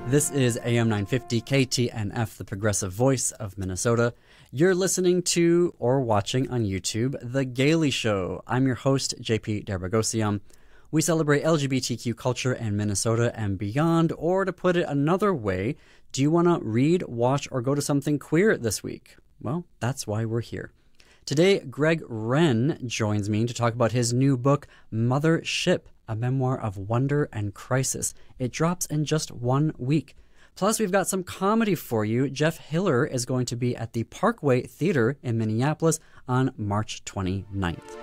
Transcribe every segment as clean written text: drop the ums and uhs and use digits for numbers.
This is AM 950 KTNF, the progressive voice of Minnesota. You're listening to or watching on YouTube The Gailey Show. I'm your host, JP Darbagosian. We celebrate LGBTQ culture in Minnesota and beyond, or to put it another way, do you want to read, watch, or go to something queer this week? Well, that's why we're here. Today, Greg Wrenn joins me to talk about his new book, Mothership, a memoir of wonder and crisis. It drops in just 1 week. Plus, we've got some comedy for you. Jeff Hiller is going to be at the Parkway Theater in Minneapolis on March 29th.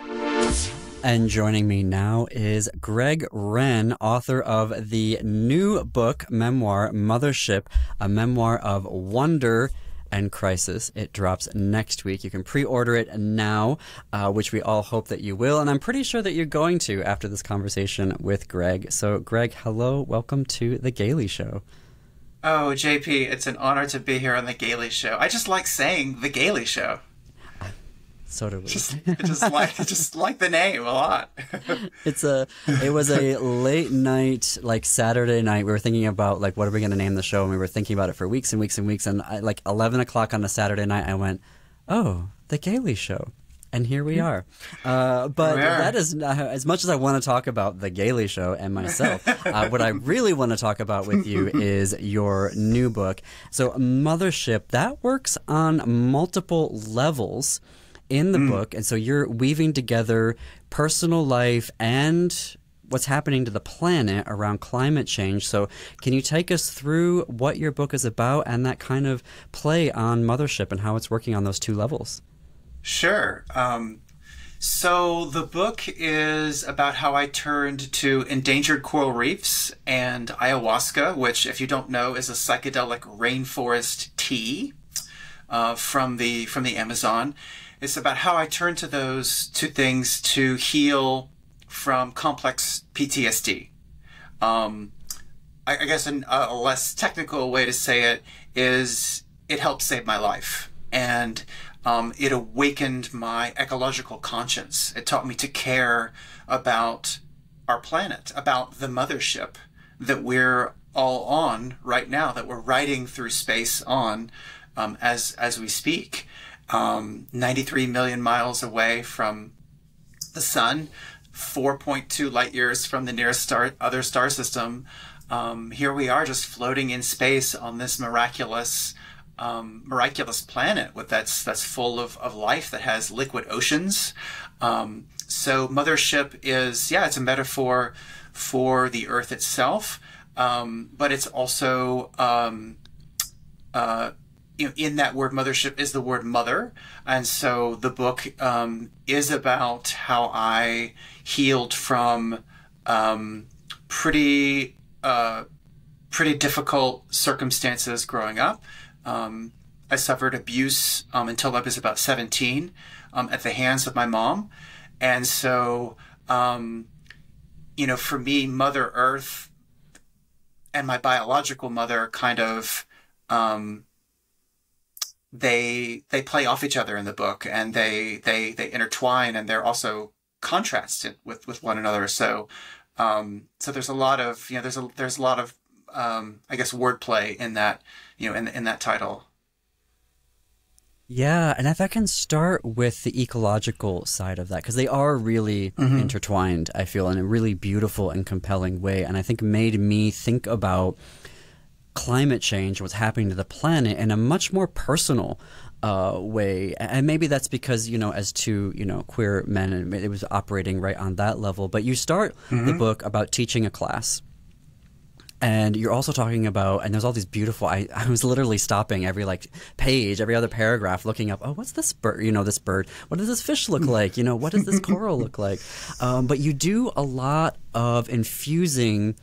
And joining me now is Greg Wrenn, author of the new book, Memoir, Mothership, a memoir of wonder and crisis. It drops next week. You can pre-order it now, which we all hope that you will. And I'm pretty sure that you're going to after this conversation with Greg. So, Greg, hello. Welcome to The Gailey Show. Oh, JP, it's an honor to be here on The Gailey Show. I just like saying The Gailey Show. So do we. Just like the name a lot. It was a late night, like Saturday night. We were thinking about like what are we going to name the show, and we were thinking about it for weeks and weeks and weeks. And like 11 o'clock on a Saturday night, I went, "Oh, The Gailey Show," and here we are. But that is as much as I want to talk about The Gailey Show and myself. What I really want to talk about with you is your new book. So, Mothership, that works on multiple levels in the book, and so you're weaving together personal life and what's happening to the planet around climate change. So can you take us through what your book is about and that kind of play on Mothership and how it's working on those two levels? Sure. So the book is about how I turned to endangered coral reefs and ayahuasca, which, if you don't know, is a psychedelic rainforest tea from the Amazon. It's about how I turned to those two things to heal from complex PTSD. I guess a less technical way to say it is it helped save my life. And it awakened my ecological conscience. It taught me to care about our planet, about the mothership that we're all on right now, that we're riding through space on as we speak. 93 million miles away from the sun, 4.2 light years from the nearest other star system. Here we are just floating in space on this miraculous planet that's full of life, that has liquid oceans. So Mothership is, it's a metaphor for the Earth itself, but it's also in that word mothership is the word mother. And so the book is about how I healed from pretty difficult circumstances growing up. I suffered abuse until I was about 17 at the hands of my mom. And so, for me, Mother Earth and my biological mother kind of they play off each other in the book, and they intertwine, and they're also contrasted with one another. So there's a lot of there's a lot of I guess wordplay in that in that title. Yeah, and if I can start with the ecological side of that, because they are really intertwined, I feel, in a really beautiful and compelling way, and I think made me think about climate change, what's happening to the planet, in a much more personal way. And maybe that's because, as two, queer men, it was operating right on that level. But you start the book about teaching a class. And you're also talking about, and there's all these beautiful, I was literally stopping every page, every other paragraph, looking up, what's this bird, this bird? What does this fish look like? What does this coral look like? But you do a lot of infusing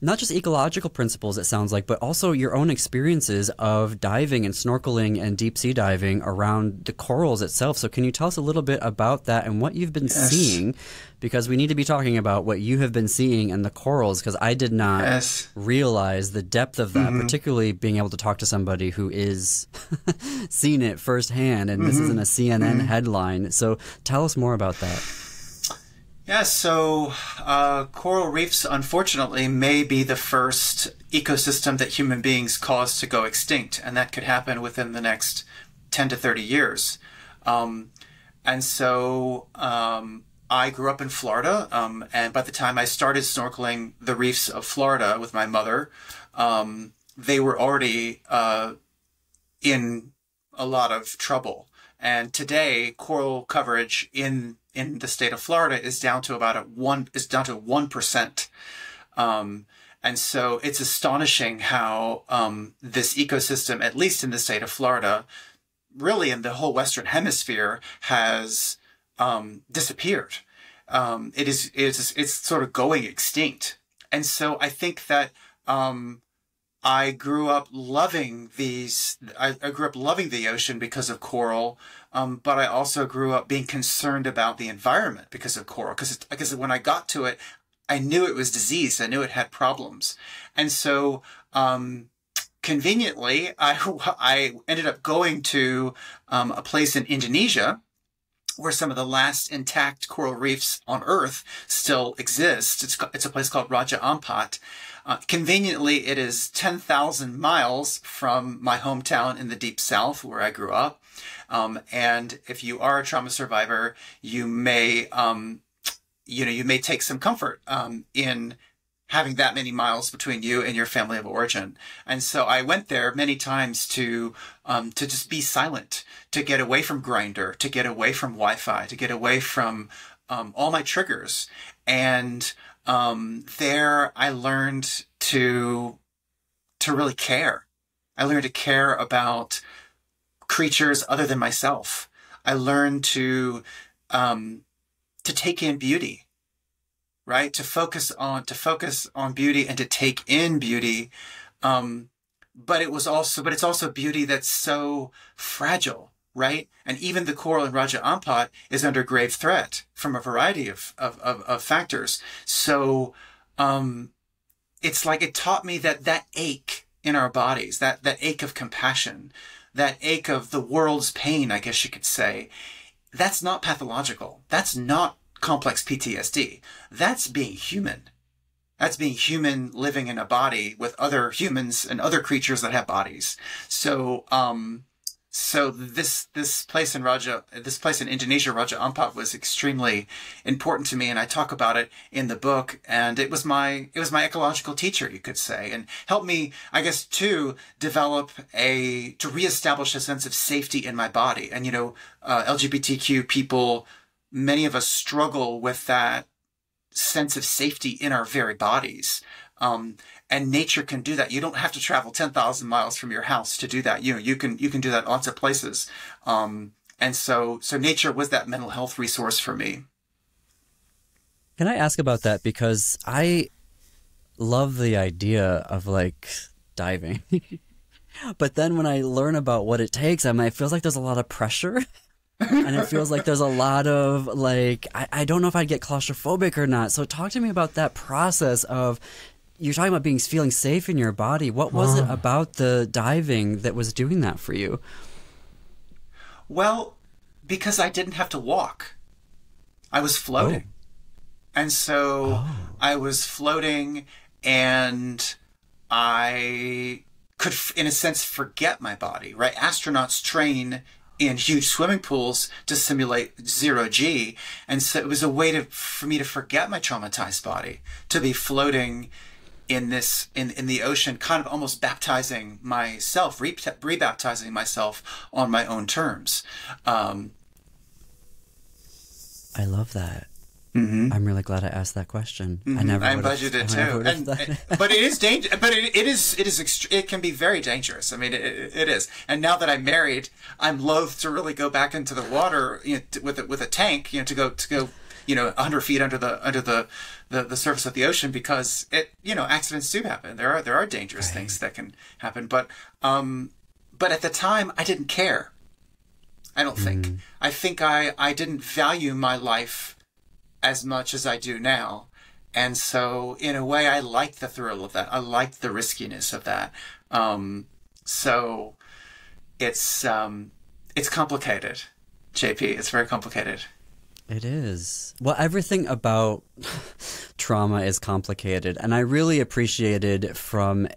not just ecological principles, it sounds like, but also your own experiences of diving and snorkeling and deep sea diving around the corals itself. So can you tell us a little bit about that and what you've been seeing? Because we need to be talking about what you have been seeing in the corals, because I did not realize the depth of that, particularly being able to talk to somebody who is seen it firsthand, and this isn't a CNN headline. So tell us more about that. Yeah, so coral reefs, unfortunately, may be the first ecosystem that human beings cause to go extinct, and that could happen within the next 10 to 30 years. Um, and so I grew up in Florida, and by the time I started snorkeling the reefs of Florida with my mother, they were already in a lot of trouble. And today, coral coverage in the state of Florida is down to about 1%. And so it's astonishing how this ecosystem, at least in the state of Florida, really in the whole Western Hemisphere, has disappeared. It's sort of going extinct. And so I think that I grew up loving I grew up loving the ocean because of coral, but I also grew up being concerned about the environment because of coral. Because when I got to it, I knew it was diseased. I knew it had problems, and so conveniently, I ended up going to a place in Indonesia where some of the last intact coral reefs on Earth still exist. It's a place called Raja Ampat. Conveniently, it is 10,000 miles from my hometown in the Deep South, where I grew up. And if you are a trauma survivor, you may, you may take some comfort in having that many miles between you and your family of origin. And so I went there many times to just be silent, to get away from Grindr, to get away from Wi-Fi, to get away from all my triggers. And there I learned to really care. I learned to care about creatures other than myself. I learned to take in beauty, right? To focus on beauty and to take in beauty. But it's also beauty that's so fragile, right? And even the coral in Raja Ampat is under grave threat from a variety of factors. So it's like it taught me that ache in our bodies, that ache of compassion, that ache of the world's pain, I guess you could say, that's not pathological. That's not complex PTSD. That's being human. That's being human living in a body with other humans and other creatures that have bodies. So this place in Indonesia, Raja Ampat, was extremely important to me, and I talk about it in the book. And it was my ecological teacher, you could say, and helped me, I guess, to reestablish a sense of safety in my body. And LGBTQ people, many of us struggle with that sense of safety in our very bodies. And nature can do that. You don't have to travel 10,000 miles from your house to do that. You can do that lots of places. And so nature was that mental health resource for me. Can I ask about that? Because I love the idea of like diving. But then when I learn about what it takes, it feels like there's a lot of pressure. And it feels like there's a lot of like, I don't know if I'd get claustrophobic or not. So talk to me about that process of, you're talking about feeling safe in your body. What was it about the diving that was doing that for you? Well, because I didn't have to walk. I was floating. And so I was floating, and I could, in a sense, forget my body, right? Astronauts train in huge swimming pools to simulate zero G. And so it was a way for me to forget my traumatized body, to be floating in the ocean, kind of almost baptizing myself, rebaptizing myself on my own terms. I love that. Mm-hmm. I'm really glad I asked that question. Mm-hmm. I'm glad you did too. But it is dangerous. But it can be very dangerous. I mean, it is. And now that I'm married, I'm loath to really go back into the water, with a tank, to go 100 feet under the surface of the ocean, because accidents do happen. There are dangerous things that can happen. But at the time, I didn't care. I don't think. I think I didn't value my life as much as I do now. And so in a way, I liked the thrill of that. I liked the riskiness of that. So it's complicated, JP. It's very complicated. It is. Well, everything about trauma is complicated, and I really appreciated from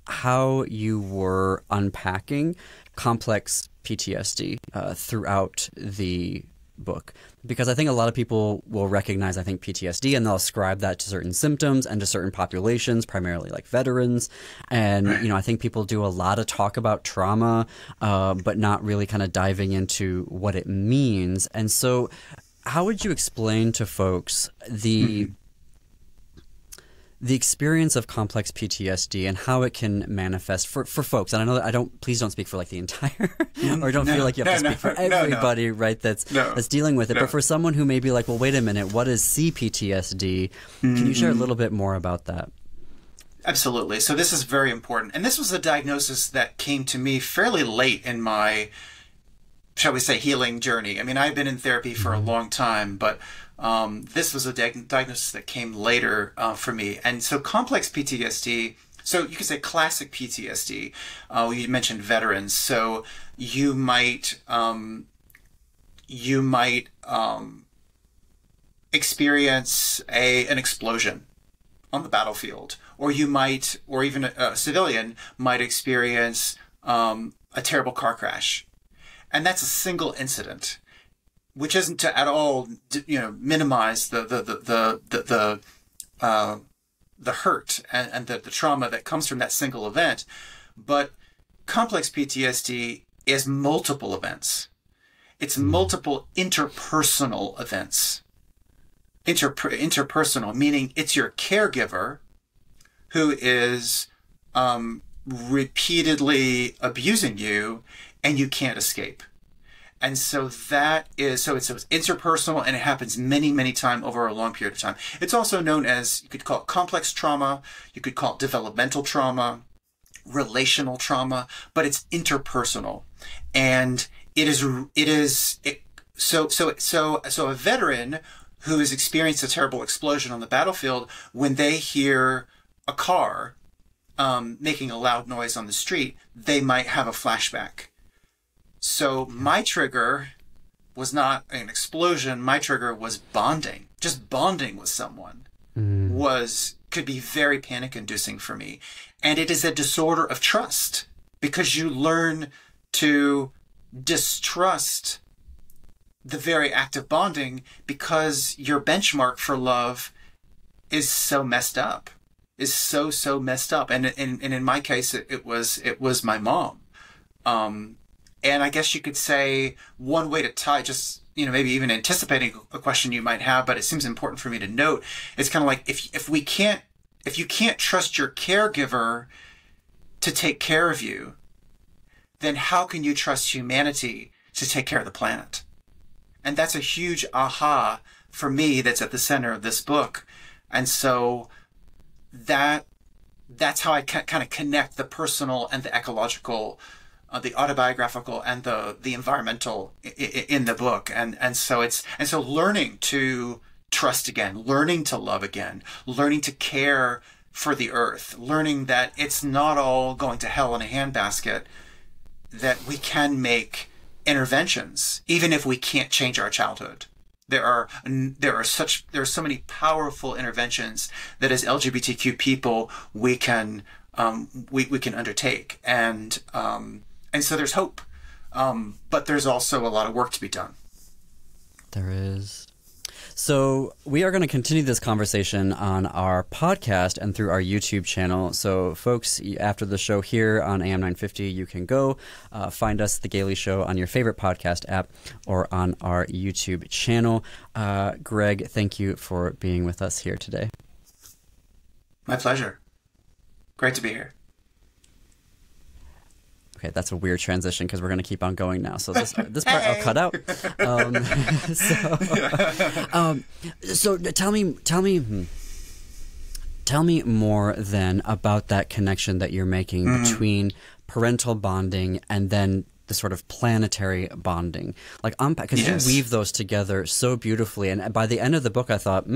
how you were unpacking complex PTSD throughout the book, because I think a lot of people will recognize, I think, PTSD, and they'll ascribe that to certain symptoms and to certain populations, primarily like veterans. And, you know, I think people do a lot of talk about trauma, but not really kind of diving into what it means. And so how would you explain to folks the experience of complex PTSD and how it can manifest for folks? And I know that please don't speak for like the entire, or don't feel like you have to speak for everybody, right? That's dealing with it. But for someone who may be like, well, wait a minute, what is CPTSD? Can you share a little bit more about that? Absolutely. So this is very important. And this was a diagnosis that came to me fairly late in my, shall we say, healing journey. I mean, I've been in therapy for a long time, but this was a diagnosis that came later for me. And so complex PTSD, so you could say classic PTSD, you mentioned veterans. So you might experience an explosion on the battlefield, or you might, or even a civilian might experience a terrible car crash. And that's a single incident, which isn't to at all, you know, minimize the hurt and the trauma that comes from that single event. But complex PTSD is multiple events. It's multiple interpersonal events. Interpersonal, meaning it's your caregiver who is repeatedly abusing you, and you can't escape. And so that is, so it's interpersonal, and it happens many, many times over a long period of time. It's also known as, you could call it complex trauma, you could call it developmental trauma, relational trauma, but it's interpersonal. And so a veteran who has experienced a terrible explosion on the battlefield, when they hear a car making a loud noise on the street, they might have a flashback. So my trigger was not an explosion. My trigger was bonding. Just bonding with someone could be very panic inducing for me. And it is a disorder of trust, because you learn to distrust the very act of bonding, because your benchmark for love is so messed up, is so messed up. And in my case, it was my mom. And I guess you could say one way to tie, just, you know, maybe even anticipating a question you might have, but it seems important for me to note, it's kind of like, if you can't trust your caregiver to take care of you, then how can you trust humanity to take care of the planet? And that's a huge aha for me that's at the center of this book. And so that's how I kind of connect the personal and the ecological, the autobiographical and the environmental in the book. And so learning to trust again, learning to love again, learning to care for the earth, learning that it's not all going to hell in a handbasket, that we can make interventions, even if we can't change our childhood. There are so many powerful interventions that as LGBTQ people we can undertake, and so there's hope, but there's also a lot of work to be done. There is. So we are going to continue this conversation on our podcast and through our YouTube channel. So folks, after the show here on AM 950, you can go find us, The Gailey Show, on your favorite podcast app or on our YouTube channel. Greg, thank you for being with us here today. My pleasure. Great to be here. Okay, that's a weird transition because we're going to keep on going now. So this part I'll cut out. So tell me more then about that connection that you're making between parental bonding and then the sort of planetary bonding. Like unpack, because you weave those together so beautifully. And by the end of the book, I thought,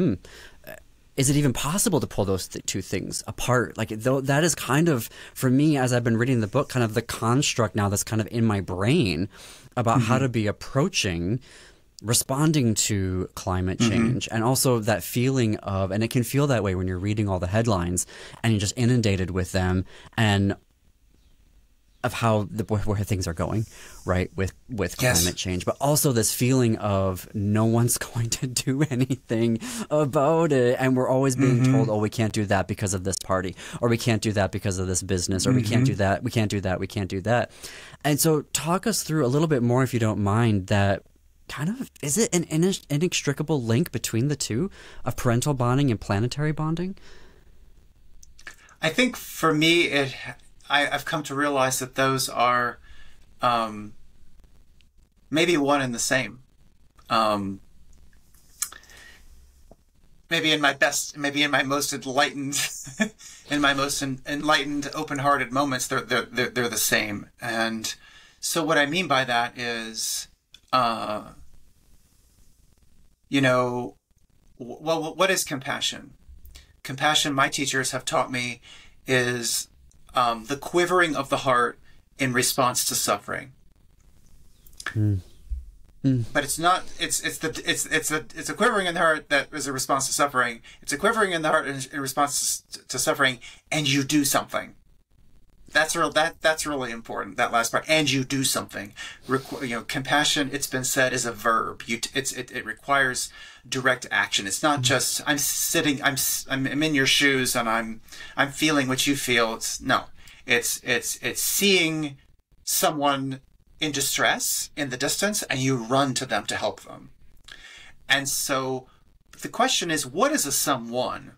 is it even possible to pull those two things apart? Like, though, that is kind of, for me, as I've been reading the book, kind of the construct now that's kind of in my brain about how to be approaching responding to climate change, and also that feeling of, and it can feel that way when you're reading all the headlines and you're just inundated with them, and of how where things are going, right, with climate change, but also this feeling of no one's going to do anything about it, and we're always being told, oh, we can't do that because of this party, or we can't do that because of this business, or we can't do that, we can't do that, we can't do that. And so talk us through a little bit more, if you don't mind, that kind of, is it an inextricable link between the two of parental bonding and planetary bonding? I think for me, I've come to realize that those are maybe one and the same. Maybe in my most enlightened, open-hearted moments, they're the same. And so what I mean by that is, what is compassion? Compassion, my teachers have taught me, is the quivering of the heart in response to suffering. But it's not. It's a quivering in the heart that is a response to suffering. It's a quivering in the heart in response to suffering, and you do something. That's really important. That last part, and you do something. Compassion, it's been said, is a verb. It requires direct action. It's not just I'm in your shoes and I'm feeling what you feel. It's seeing someone in distress in the distance, and you run to them to help them. And so the question is, what is a someone?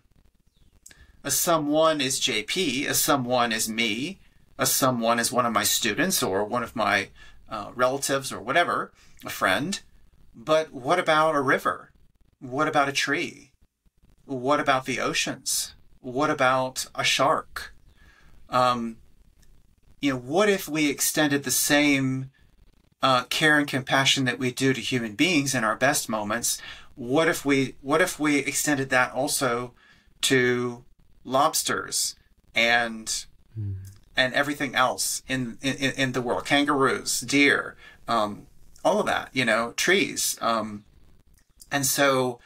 A someone is JP. A someone is me. A someone is one of my students or one of my relatives or whatever, a friend. But what about a river? What about a tree? What about the oceans? What about a shark? What if we extended the same care and compassion that we do to human beings in our best moments? What if we extended that also to lobsters and everything else in the world, kangaroos, deer, all of that, trees, and so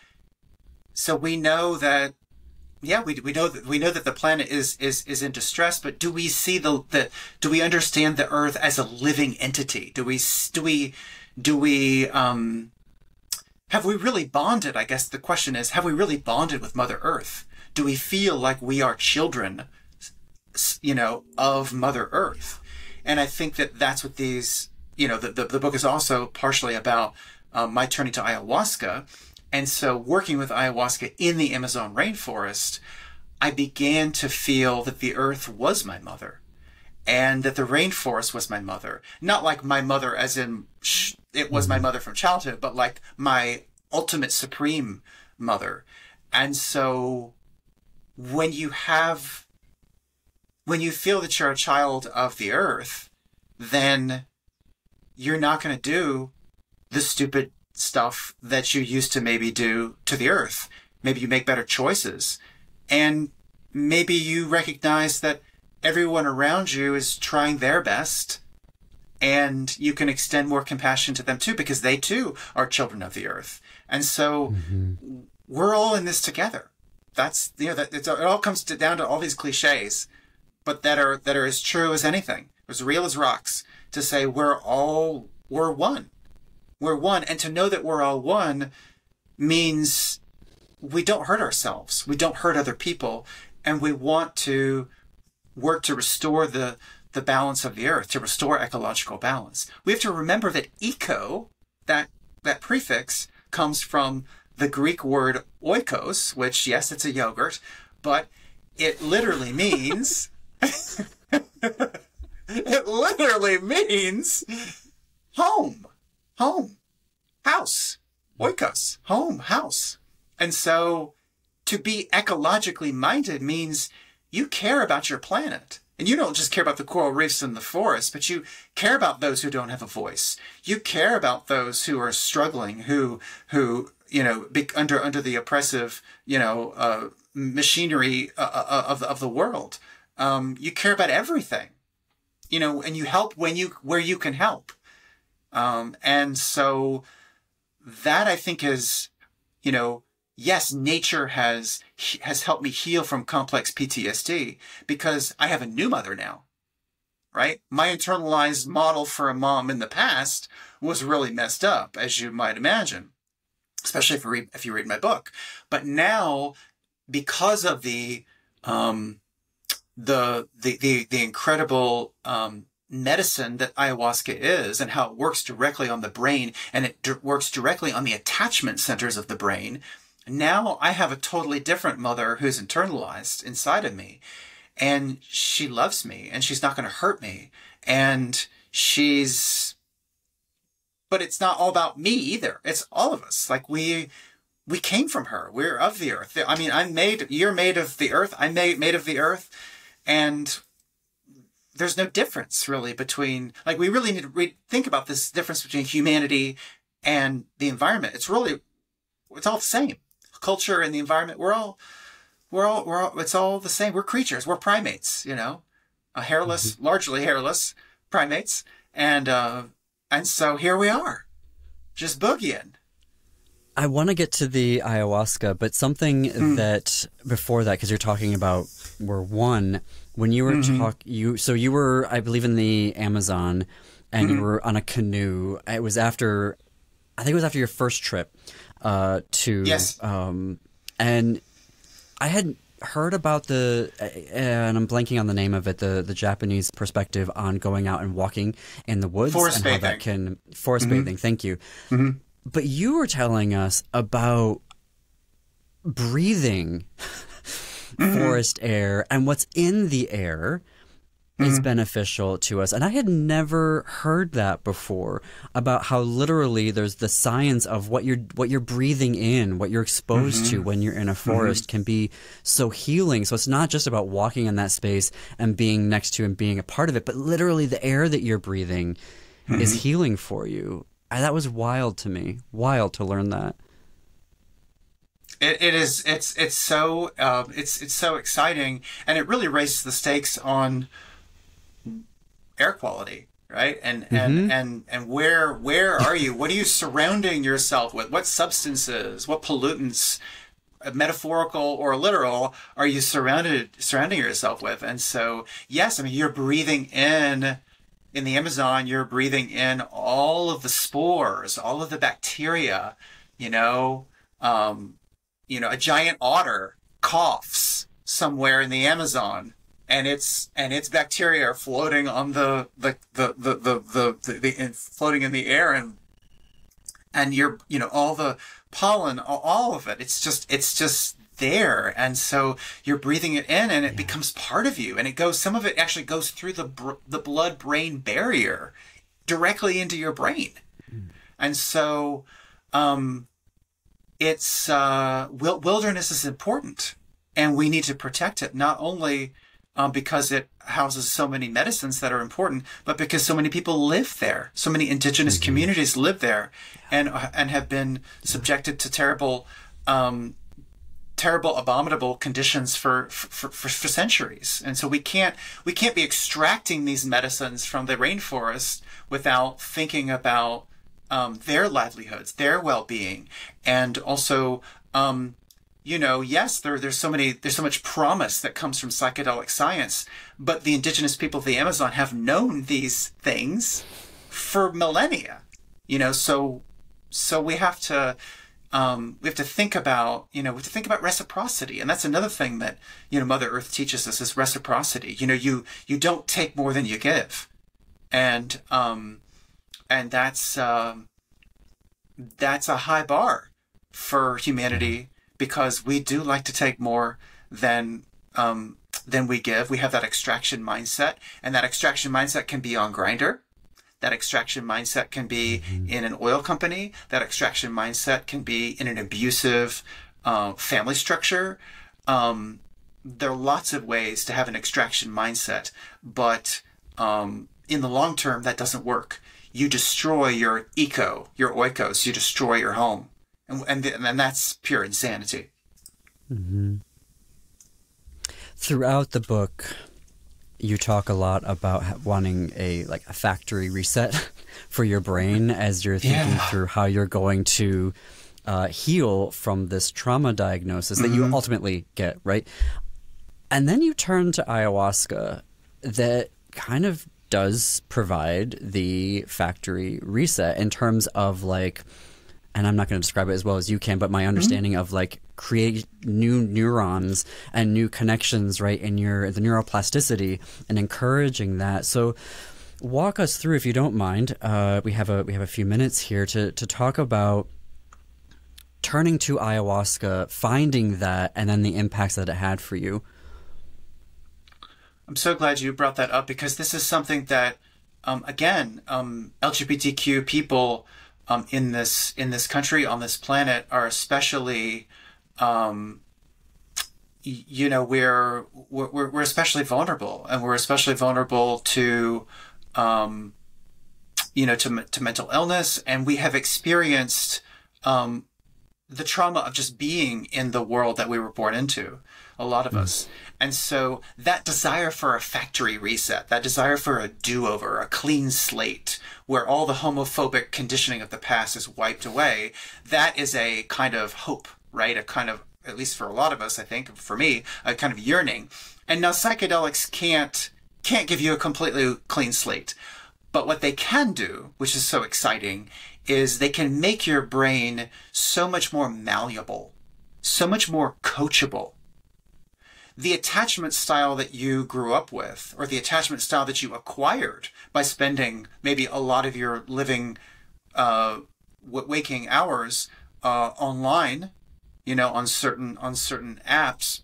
we know that. Yeah, we know that the planet is in distress, but do we see do we understand the Earth as a living entity? Do we have we really bonded? I guess the question is, have we really bonded with Mother Earth? Do we feel like we are children, of Mother Earth? And I think that that's what these, the book is also partially about my journey to ayahuasca. And so working with ayahuasca in the Amazon rainforest, I began to feel that the earth was my mother and that the rainforest was my mother. Not like my mother as in it was my mother from childhood, but like my ultimate supreme mother. And so when you feel that you're a child of the earth, then you're not going to do the stupid stuff that you used to maybe do to the earth. Maybe you make better choices, and maybe you recognize that everyone around you is trying their best, and you can extend more compassion to them too, because they too are children of the earth. And so we're all in this together. That's, it all comes down to all these cliches, but that are as true as anything, as real as rocks, to say we're one. We're one, and to know that we're all one means we don't hurt ourselves. We don't hurt other people, and we want to work to restore the balance of the earth, to restore ecological balance. We have to remember that eco, that prefix, comes from the Greek word oikos, which, yes, it's a yogurt, but it literally means home. Home, house, oikos, home, house. And so to be ecologically minded means you care about your planet. And you don't just care about the coral reefs and the forest, but you care about those who don't have a voice. You care about those who are struggling, who under the oppressive, machinery of the world. You care about everything, and you help where you can help. And so that I think is, yes, nature has helped me heal from complex PTSD because I have a new mother now, right? My internalized model for a mom in the past was really messed up, as you might imagine, especially if you read my book. But now, because of the incredible medicine that ayahuasca is, and how it works directly on the brain, and it works directly on the attachment centers of the brain, now I have a totally different mother who's internalized inside of me, and she loves me, and she's not going to hurt me, and but it's not all about me either. It's all of us. Like we came from her. We're of the earth. I mean, you're made of the earth. I'm made of the earth. And there's no difference really between, like, we really need to think about this difference between humanity and the environment. It's all the same. Culture and the environment, it's all the same. We're creatures. We're primates, largely hairless primates. And so here we are, just boogieing. I want to get to the ayahuasca, but something that before that, because you're talking about when you were you were, I believe, in the Amazon, and you were on a canoe. I think it was after your first trip to yes, and I had heard about and I'm blanking on the name of it, the Japanese perspective on going out and walking in the woods, forest bathing. How that can forest bathing. Thank you. But you were telling us about breathing forest air, and what's in the air is beneficial to us. And I had never heard that before, about how literally there's the science of what you're breathing in, what you're exposed to when you're in a forest can be so healing. So it's not just about walking in that space and being next to and being a part of it, but literally the air that you're breathing is healing for you. That was wild to me. Wild to learn that. It is. It's so exciting, and it really raises the stakes on air quality, right? And where are you? What are you surrounding yourself with? What substances? What pollutants, metaphorical or literal, are you surrounding yourself with? And so, yes, I mean, you're breathing in the Amazon. You're breathing in all of the spores, all of the bacteria. A giant otter coughs somewhere in the Amazon, and its bacteria are floating on the floating in the air, and you're all the pollen, all of it. It's just there, and so you're breathing it in, and it becomes part of you, and some of it actually goes through the blood-brain barrier directly into your brain, and so it's wilderness is important, and we need to protect it, not only because it houses so many medicines that are important, but because so many people live there. So many indigenous communities live there, and have been subjected to terrible, abominable conditions for centuries. And so we can't be extracting these medicines from the rainforest without thinking about their livelihoods, their well-being, and also, yes, there's so much promise that comes from psychedelic science, but the indigenous people of the Amazon have known these things for millennia, so we have to think about, reciprocity. And that's another thing that, Mother Earth teaches us, is reciprocity. You don't take more than you give. And that's a high bar for humanity, because we do like to take more than we give. We have that extraction mindset, and that extraction mindset can be on Grindr. That extraction mindset can be in an oil company. That extraction mindset can be in an abusive family structure. There are lots of ways to have an extraction mindset, but in the long term, that doesn't work. You destroy your oikos, you destroy your home. And that's pure insanity. Throughout the book, you talk a lot about wanting a factory reset for your brain as you're thinking through how you're going to heal from this trauma diagnosis that you ultimately get, right? And then you turn to ayahuasca that kind of does provide the factory reset in terms of like, and I'm not going to describe it as well as you can, but my understanding of like create new neurons and new connections, right, in the neuroplasticity and encouraging that. So walk us through, if you don't mind. We have a few minutes here to talk about turning to ayahuasca, finding that, and then the impacts that it had for you. I'm so glad you brought that up, because this is something that, LGBTQ people in this country, on this planet, are especially, we're especially vulnerable, and we're especially vulnerable to, to mental illness, and we have experienced the trauma of just being in the world that we were born into, a lot of us. And so that desire for a factory reset, that desire for a do-over, a clean slate, where all the homophobic conditioning of the past is wiped away, that is a kind of hope, right? A kind of, at least for a lot of us, I think, for me, a kind of yearning. And now psychedelics can't give you a completely clean slate. But what they can do, which is so exciting, is they can make your brain so much more malleable, so much more coachable. The attachment style that you grew up with, or the attachment style that you acquired by spending maybe a lot of your living, waking hours online, on certain apps,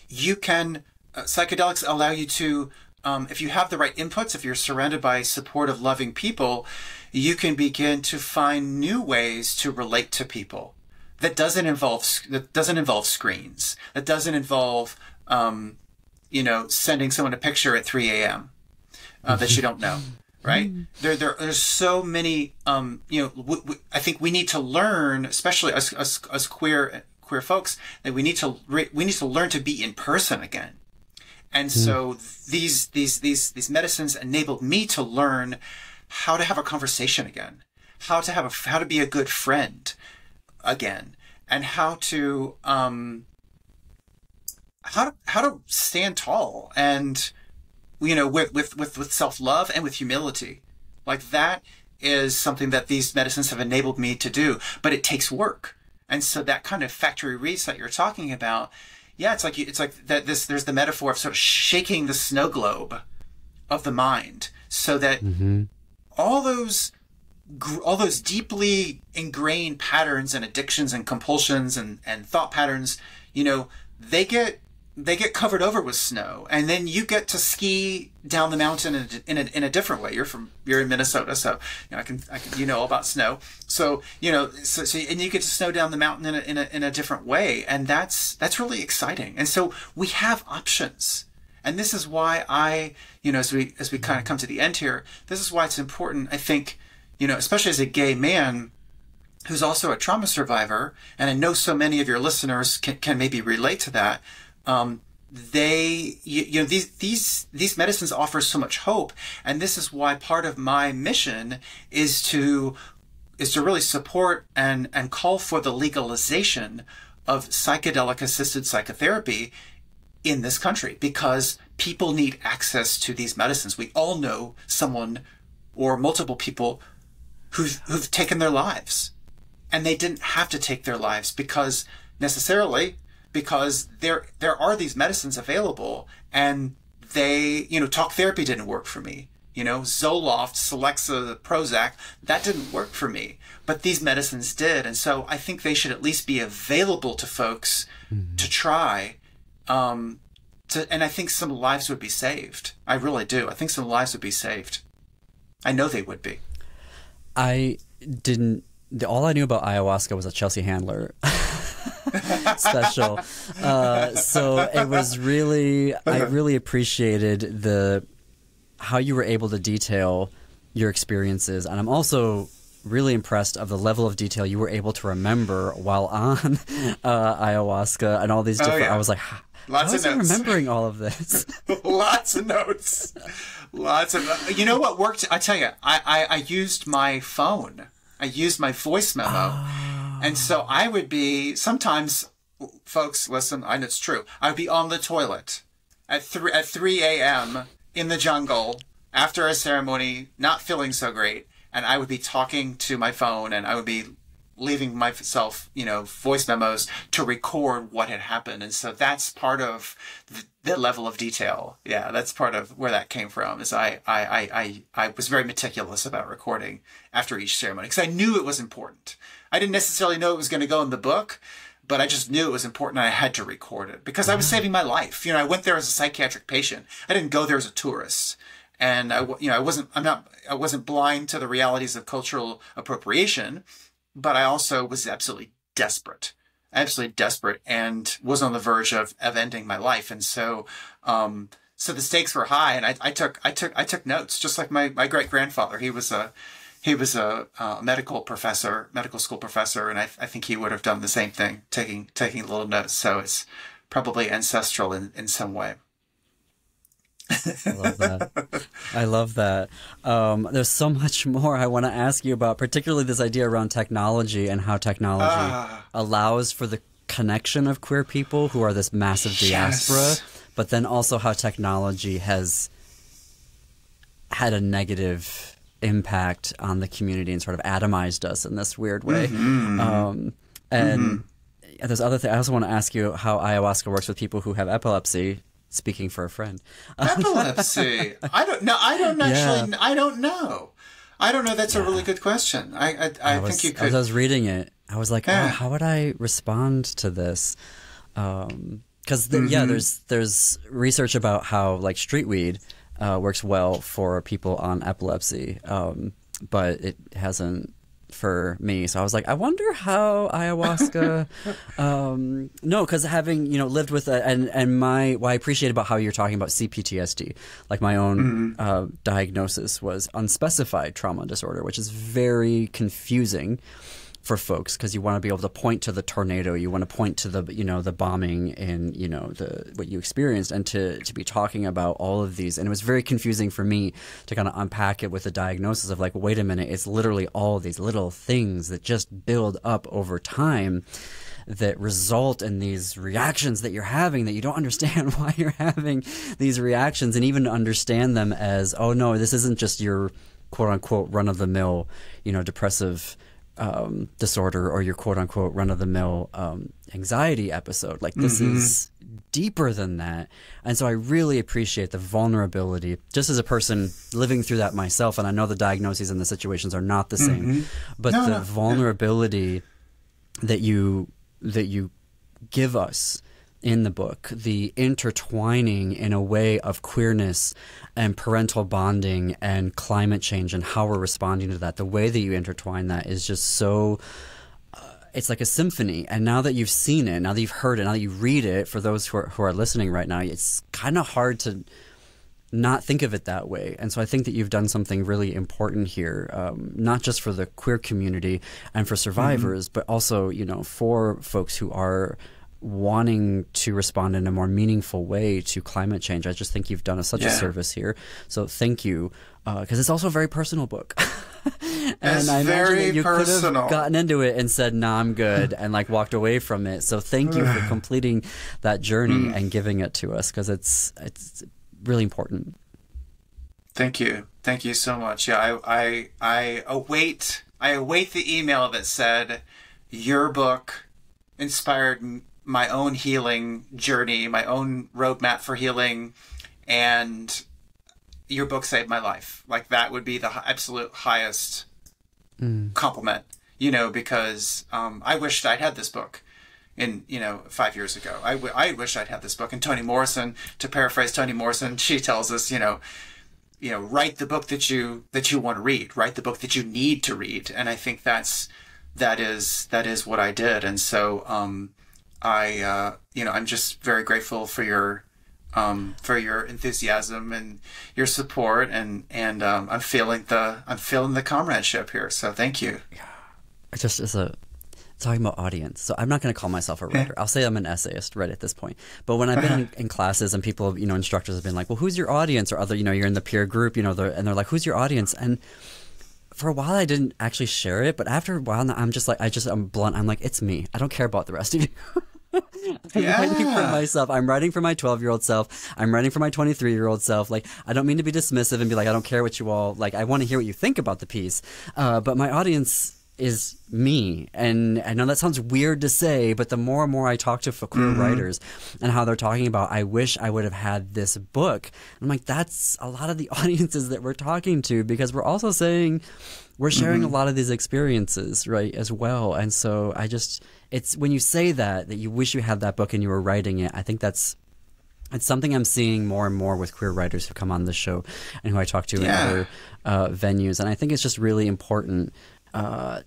you can, psychedelics allow you to, if you have the right inputs, if you're surrounded by supportive, loving people, you can begin to find new ways to relate to people. That doesn't involve screens. That doesn't involve, sending someone a picture at 3 a.m. That you don't know, right? There's so many. I think we need to learn, especially as queer folks, that we need to learn to be in person again. And so these medicines enabled me to learn how to have a conversation again, how to be a good friend again, and how to stand tall, and with self-love and with humility. Like, that is something that these medicines have enabled me to do, but it takes work. And so that kind of factory reset you're talking about, it's like that. There's the metaphor of sort of shaking the snow globe of the mind, so that all those deeply ingrained patterns and addictions and compulsions and thought patterns, they get covered over with snow, and then you get to ski down the mountain in a different way. You're in Minnesota, so I can all about snow. So and you get to snow down the mountain in a different way, and that's really exciting. And so we have options. And this is why as we kind of come to the end here, this is why it's important, I think, especially as a gay man who's also a trauma survivor, and I know so many of your listeners can maybe relate to that. These medicines offer so much hope, and this is why part of my mission is to really support and call for the legalization of psychedelic assisted psychotherapy in this country, because people need access to these medicines. We all know someone or multiple people who've taken their lives, and they didn't have to take their lives because there are these medicines available, and talk therapy didn't work for me. Zoloft, Celexa, Prozac, that didn't work for me, but these medicines did. And so I think they should at least be available to folks to try, and I think some lives would be saved. I really do. I think some lives would be saved. I know they would be. All I knew about ayahuasca was a Chelsea Handler special. So it was really, I really appreciated how you were able to detail your experiences. And I'm also really impressed of the level of detail you were able to remember while on ayahuasca and all these different, I was like, Lots of notes. Remembering all of this. Lots of notes. Lots of. You know what worked? I tell you, I used my phone. I used my voice memo, and so I would be sometimes. Folks, listen. I know it's true. I would be on the toilet at 3 a.m. in the jungle after a ceremony, not feeling so great, and I would be talking to my phone, and I would be leaving myself, voice memos to record what had happened. And so that's part of the level of detail. Yeah, that's part of where that came from, is I was very meticulous about recording after each ceremony because I knew it was important. I didn't necessarily know it was going to go in the book, but I just knew it was important and I had to record it because I was saving my life. I went there as a psychiatric patient. I didn't go there as a tourist. And I wasn't blind to the realities of cultural appropriation, but I also was absolutely desperate, and was on the verge of ending my life. And so, so the stakes were high, and I took notes, just like my great grandfather. He was a medical school professor, and I think he would have done the same thing, taking little notes. So it's probably ancestral in some way. I love that. I love that. There's so much more I want to ask you about, particularly this idea around technology and how technology allows for the connection of queer people who are this massive diaspora, but then also how technology has had a negative impact on the community and sort of atomized us in this weird way. There's other things. I also want to ask you how ayahuasca works with people who have epilepsy. Speaking for a friend. Epilepsy. I don't know. I don't know. That's a really good question. I think you could. As I was reading it, I was like, how would I respond to this? Because there's research about how like street weed works well for people on epilepsy, but it hasn't for me. So I was like, I wonder how ayahuasca no, because having lived with what I appreciate about how you're talking about CPTSD, like my own diagnosis was unspecified trauma disorder, which is very confusing for folks because you want to be able to point to the tornado, you want to point to the the bombing and what you experienced, and to be talking about all of these. And it was very confusing for me to kind of unpack it with the diagnosis of like, wait a minute, it's literally all these little things that just build up over time that result in these reactions that you're having that you don't understand why you're having these reactions, and even understand them as, oh no, this isn't just your quote unquote run-of-the-mill depressive disorder or your quote-unquote run-of-the-mill anxiety episode. Like this is deeper than that. And so I really appreciate the vulnerability, just as a person living through that myself, and I know the diagnoses and the situations are not the same, but the vulnerability that you give us in the book, the intertwining in a way of queerness and parental bonding and climate change and how we're responding to that, the way that you intertwine that is just so it's like a symphony. And now that you've seen it, now that you've heard it, now that you read it, for those who are listening right now, it's kind of hard to not think of it that way. And so I think that you've done something really important here, not just for the queer community and for survivors, but also for folks who are wanting to respond in a more meaningful way to climate change. I just think you've done such a service here. So thank you, because it's also a very personal book. And I imagine that you could have gotten into it and said, nah, I'm good, and like walked away from it. So thank you for completing that journey and giving it to us, because it's really important. Thank you so much. Yeah, I await the email that said your book inspired my own healing journey, my own roadmap for healing, and your book saved my life. Like that would be the absolute highest compliment, because I wished I'd had this book in 5 years ago. I wish I'd had this book. And Toni Morrison, to paraphrase Toni Morrison, she tells us, write the book that you want to read, write the book that you need to read. And I think that is what I did. And so I'm just very grateful for your enthusiasm and your support, and I'm feeling the comradeship here. So thank you. It's talking about audience. So I'm not going to call myself a writer. I'll say I'm an essayist right at this point. But when I've been in classes and people, instructors have been like, well, who's your audience? Or other, you're in the peer group, and they're like, who's your audience? And for a while I didn't actually share it, but after a while I'm just like, I'm blunt. I'm like, it's me. I don't care about the rest of you. I'm writing for myself. I'm writing for my 12-year-old self. I'm writing for my 23-year-old self. Like, I don't mean to be dismissive and be like, I don't care what you all, like, I want to hear what you think about the piece. But my audience is me. And I know that sounds weird to say, but the more and more I talk to queer writers and how they're talking about, I wish I would have had this book. I'm like, that's a lot of the audiences that we're talking to, because we're also saying we're sharing a lot of these experiences, right, as well. And so it's when you say that you wish you had that book and you were writing it, I think it's something I'm seeing more and more with queer writers who come on the show and who I talk to in other venues. And I think it's just really important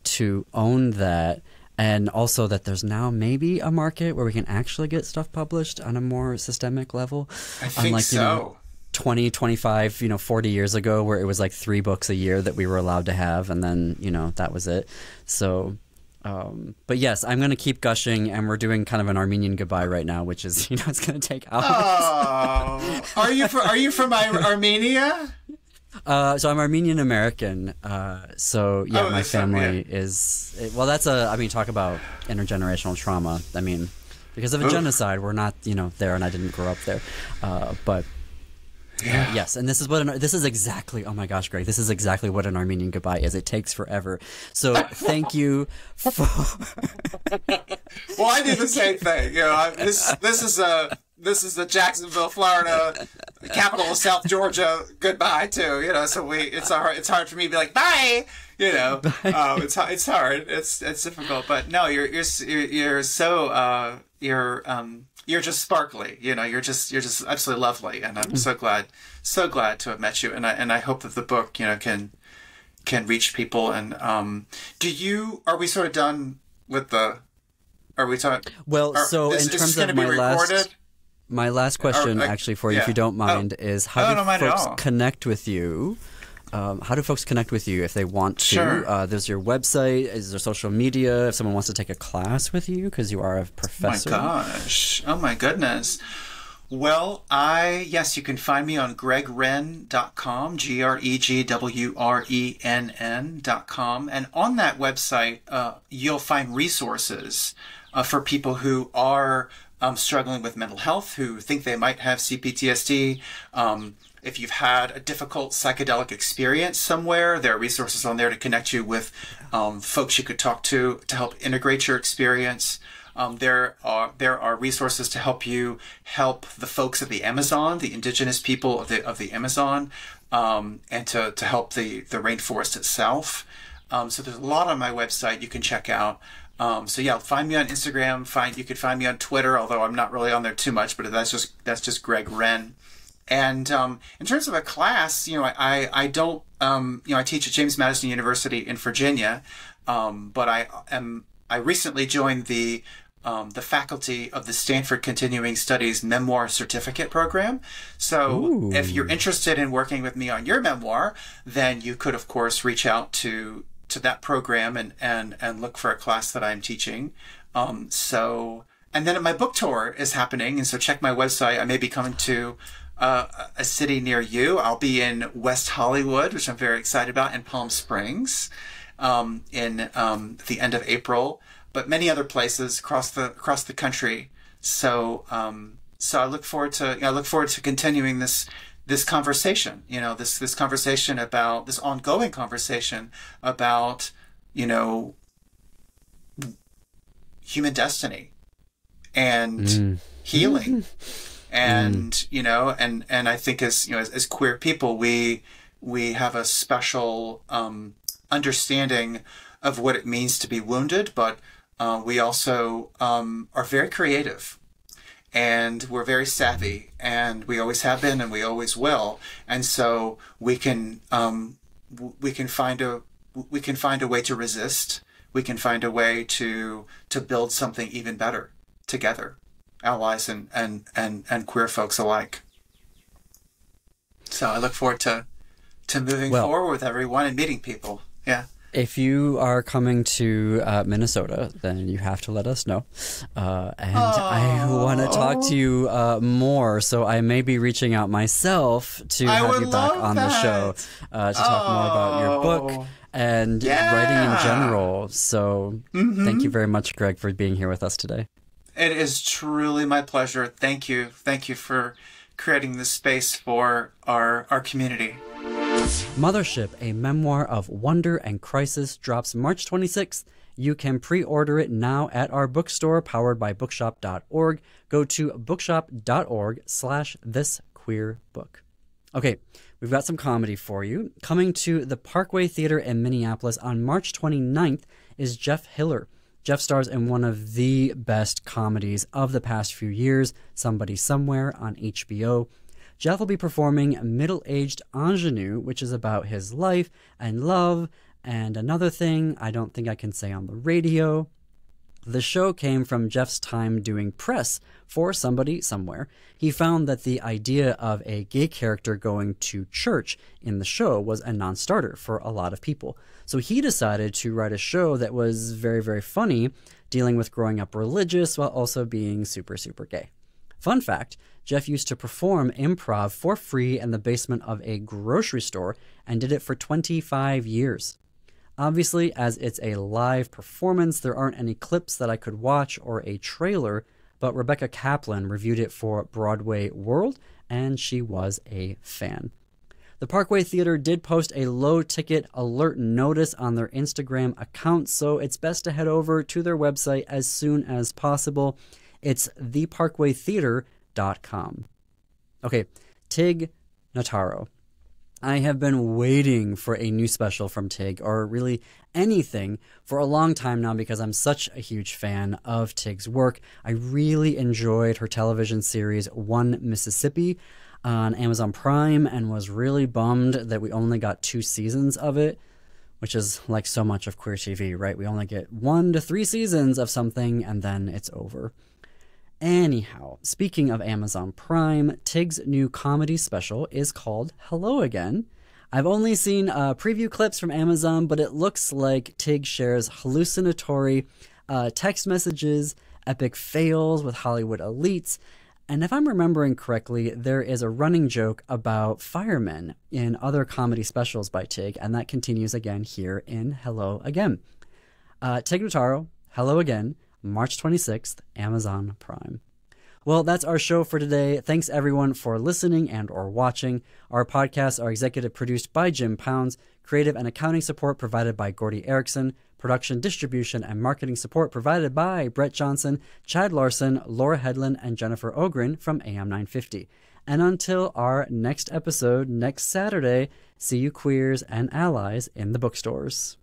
to own that, and also that there's now maybe a market where we can actually get stuff published on a more systemic level. I think so. 20, 25, 40 years ago, where it was like 3 books a year that we were allowed to have, and then, that was it. So, but yes, I'm going to keep gushing, and we're doing kind of an Armenian goodbye right now, which is, it's going to take hours. Oh, are you from Armenia? So I'm Armenian American. So yeah, my family is, that's talk about intergenerational trauma. I mean, because of a genocide, we're not, there, and I didn't grow up there. But yes, and this is exactly, oh my gosh, Greg, this is exactly what an Armenian goodbye is. It takes forever. So thank you for... Well, I do the same thing. This is the Jacksonville, Florida, capital of South Georgia goodbye too. So it's hard for me to be like bye. It's hard. It's difficult. But no, you're so you're just sparkly. You're just absolutely lovely, and I'm so glad to have met you. And I hope that the book can reach people. And are we sort of done with the? Are we talking? Well, in terms of my last question, actually, for you, if you don't mind, is how do folks connect with you? How do folks connect with you if they want to? Sure. There's your website. Is there social media? If someone wants to take a class with you, because you are a professor. Oh my gosh. Oh my goodness. Well, you can find me on gregwrenn.com, GregWrenn.com. And on that website, you'll find resources for people who are struggling with mental health, who think they might have CPTSD. If you've had a difficult psychedelic experience somewhere, there are resources on there to connect you with folks you could talk to help integrate your experience. There are resources to help the folks of the Amazon, the indigenous people of the Amazon, and to help the rainforest itself. So there's a lot on my website you can check out. Find me on Instagram. You could find me on Twitter, although I'm not really on there too much. But that's just Greg Wrenn. And in terms of a class, I don't. I teach at James Madison University in Virginia, but I recently joined the faculty of the Stanford Continuing Studies Memoir Certificate Program. So if you're interested in working with me on your memoir, then you could, of course, reach out to that program and look for a class that I'm teaching. And then my book tour is happening, and so check my website. I may be coming to a city near you. I'll be in West Hollywood, which I'm very excited about, and Palm Springs in the end of April, but many other places across the country. So I look forward to continuing this conversation. This conversation about this ongoing conversation about human destiny and healing. And and I think as queer people, we have a special understanding of what it means to be wounded, but we also are very creative, and we're very savvy, and we always have been, and we always will. And so we can find a way to resist. We can find a way to build something even better together. Allies and queer folks alike. So I look forward to moving forward with everyone and meeting people. Yeah. If you are coming to Minnesota, then you have to let us know. I want to talk to you more, so I may be reaching out myself to have you back on the show to talk more about your book and writing in general. So thank you very much, Greg, for being here with us today. It is truly my pleasure. Thank you. Thank you for creating this space for our community. Mothership, a memoir of wonder and crisis, drops March 26th. You can pre-order it now at our bookstore, powered by bookshop.org. Go to bookshop.org/thisqueerbook. Okay, we've got some comedy for you. Coming to the Parkway Theater in Minneapolis on March 29th is Jeff Hiller. Jeff stars in one of the best comedies of the past few years, Somebody Somewhere, on HBO. Jeff will be performing Middle-Aged Ingenue, which is about his life and love, and another thing I don't think I can say on the radio. The show came from Jeff's time doing press for Somebody Somewhere. He found that the idea of a gay character going to church in the show was a non-starter for a lot of people. So he decided to write a show that was very, very funny, dealing with growing up religious while also being super, super gay. Fun fact, Jeff used to perform improv for free in the basement of a grocery store and did it for 25 years. Obviously, as it's a live performance, there aren't any clips that I could watch or a trailer, but Rebecca Kaplan reviewed it for Broadway World, and she was a fan. The Parkway Theater did post a low ticket alert notice on their Instagram account, so it's best to head over to their website as soon as possible. It's theparkwaytheater.com. Okay, Tig Notaro. I have been waiting for a new special from Tig, or really anything, for a long time now because I'm such a huge fan of Tig's work. I really enjoyed her television series One Mississippi on Amazon Prime and was really bummed that we only got 2 seasons of it, which is like so much of queer TV, right? We only get 1 to 3 seasons of something and then it's over. Anyhow, speaking of Amazon Prime, Tig's new comedy special is called Hello Again. I've only seen preview clips from Amazon, but it looks like Tig shares hallucinatory text messages, epic fails with Hollywood elites, and if I'm remembering correctly, there is a running joke about firemen in other comedy specials by Tig, and that continues again here in Hello Again. Tig Notaro, Hello Again, March 26th, Amazon Prime. Well, that's our show for today. Thanks everyone for listening and or watching. Our podcasts are executive produced by Jim Pounds, creative and accounting support provided by Gordy Erickson, production, distribution, and marketing support provided by Brett Johnson, Chad Larson, Laura Hedlund, and Jennifer Ogren from AM 950. And until our next episode next Saturday, see you queers and allies in the bookstores.